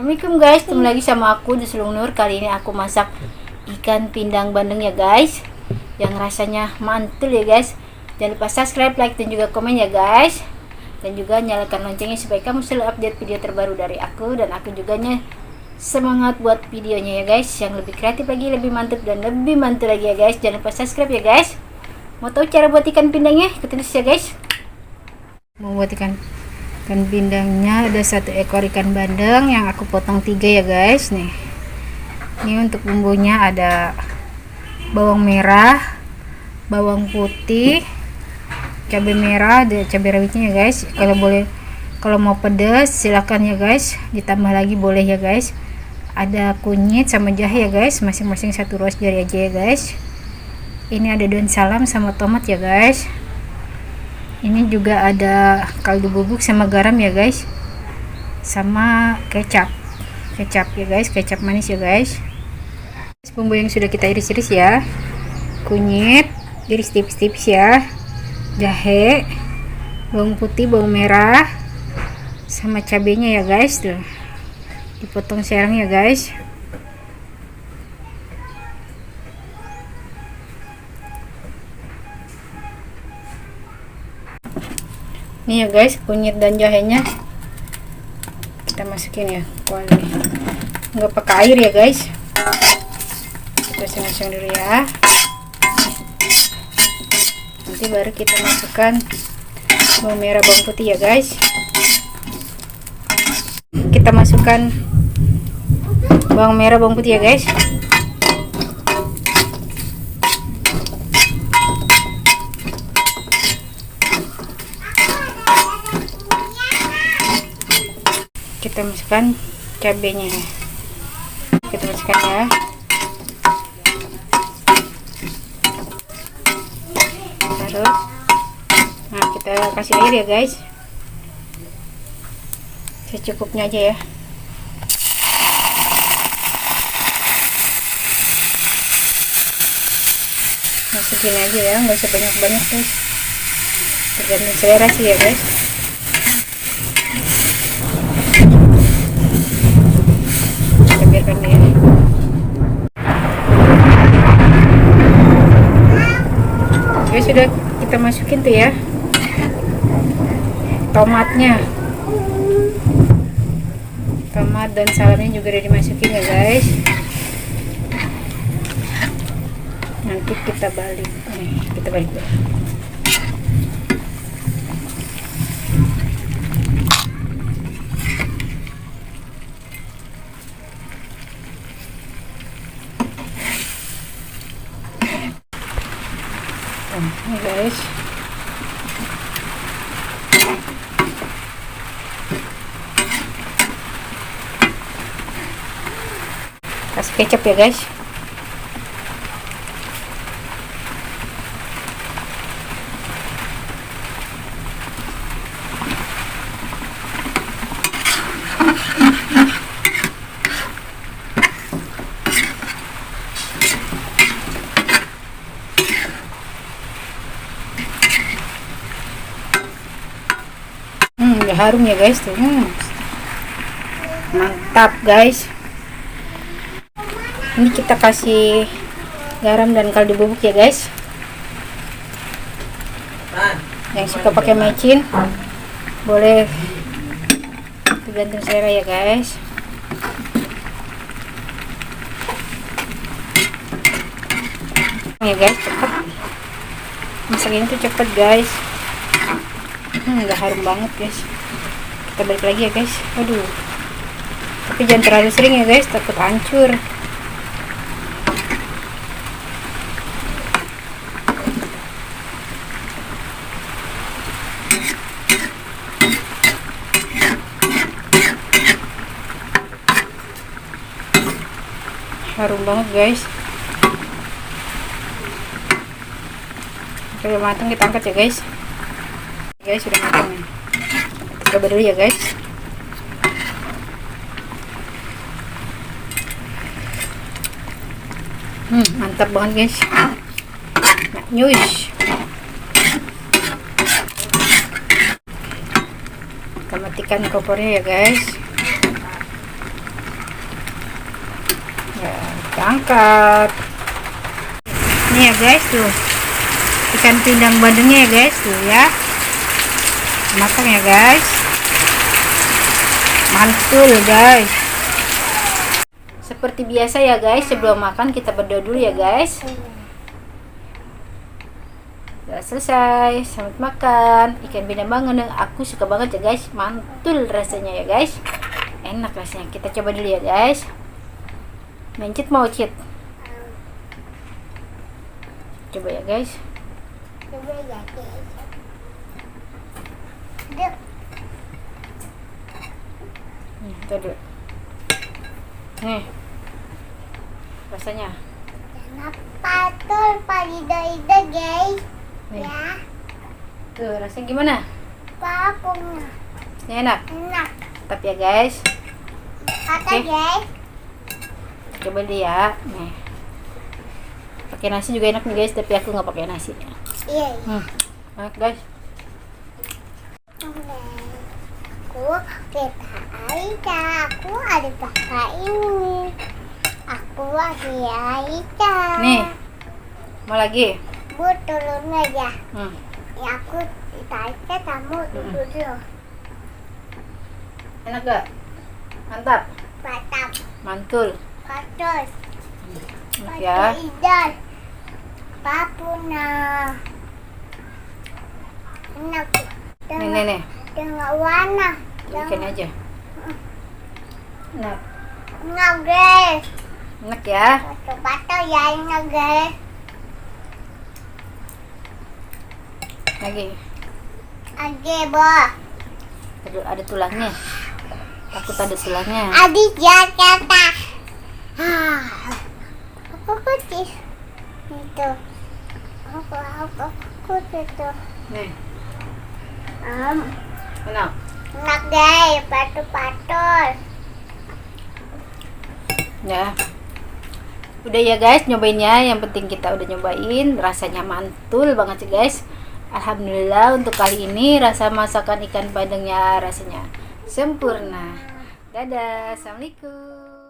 Assalamualaikum guys, ketemu lagi sama aku di Sulung Nur. Kali ini aku masak ikan pindang bandeng ya guys, yang rasanya mantul ya guys. Jangan lupa subscribe, like, dan juga komen ya guys. Dan juga nyalakan loncengnya supaya kamu selalu update video terbaru dari aku. Dan aku juga semangat buat videonya ya guys, yang lebih kreatif lagi, lebih mantap dan lebih mantul lagi ya guys. Jangan lupa subscribe ya guys. Mau tahu cara buat ikan pindangnya? Ikutin terus ya guys. Mau buat ikan pindangnya, ada 1 ekor ikan bandeng yang aku potong 3 ya guys. Nih, ini untuk bumbunya ada bawang merah, bawang putih, cabai merah, ada cabai rawitnya ya guys. Kalau mau pedas silakan ya guys, ditambah lagi boleh ya guys. Ada kunyit sama jahe ya guys, masing-masing 1 ruas jari aja ya guys. Ini ada daun salam sama tomat ya guys. Ini juga ada kaldu bubuk sama garam ya guys, sama kecap ya guys, kecap manis ya guys. Bumbu yang sudah kita iris-iris ya, kunyit iris tipis-tipis ya, jahe, bawang putih, bawang merah, sama cabenya ya guys, tuh dipotong serang ya guys. Ini ya guys, kunyit dan jahenya kita masukin ya, nggak pakai air ya guys. Kita seng-seng dulu ya, nanti baru kita masukkan bawang merah, bawang putih ya guys. Kita masukkan bawang merah, bawang putih ya guys. Kita masukkan cabenya, kita masukkan ya. Taruh. Nah, kita kasih air ya guys, secukupnya aja ya. Nah, segini aja ya, nggak usah banyak-banyak guys, tergantung selera sih ya guys. Biarkan ya. Oke, sudah kita masukin tuh ya tomatnya, tomat dan salamnya juga udah dimasukin ya guys. Nanti kita balik nih, kita balik dulu. Ini guys, kasih kecap ya guys. Udah harum ya guys tuh. Mantap guys. Ini kita kasih garam dan kaldu bubuk ya guys. Yang suka pakai micin boleh, tergantung selera ya guys. Ya guys, cepet masak ini tuh cepet guys. Udah harum banget guys. Kita balik lagi ya guys. Aduh, tapi jangan terlalu sering ya guys, takut hancur. Harum banget guys. Sudah matang, kita angkat ya guys. Guys, sudah matang nih. Kita coba dulu ya guys. Mantap banget guys. Nah, nyush. Kita matikan kompornya ya guys. kita angkat. Nih ya guys, tuh ikan pindang bandengnya ya guys, tuh ya, matang ya guys, mantul guys. Seperti biasa ya guys, sebelum makan kita berdoa dulu ya guys. Udah selesai, selamat makan ikan pindang bandeng. Aku suka banget ya guys, mantul rasanya ya guys, enak rasanya. Kita coba dulu ya guys. Mencit mau cit, coba ya guys. Coba ya guys. Nih, dulu. Nih, rasanya. Jangan patol ida guys. Nih. Ya, Tuh, rasanya gimana? papungnya Ini enak. enak. Tapi ya guys, Kata Oke. guys. coba deh ya. Nih, pakai nasi juga enak nih guys, tapi aku nggak pakai nasi. Iya. Enak guys. Aku kita Aika. Aku ada kakak ini. Aku lagi Aika. Nih, mau lagi? Bu turun aja. Ya aku Aika kamu duduk dulu. Enak gak? Mantap, Patap. mantul. Patos. Enak ya. Idan. Papuna. Enak. Nih. Dengan warna. Ikan aja. Enak. Enak guys. Enak ya. Pato ya enak guys. Lagi. Oke, Bo. Ada tulangnya. Takut ada tulangnya. Adik Jakarta. Aku kucis. Itu. Aku kucis itu. Nih, Um, enak. enak guys, patul. Ya. Udah ya guys, nyobainnya. Yang penting kita udah nyobain, rasanya mantul banget sih guys. Alhamdulillah untuk kali ini rasa masakan ikan bandengnya rasanya sempurna. Dadah, assalamualaikum.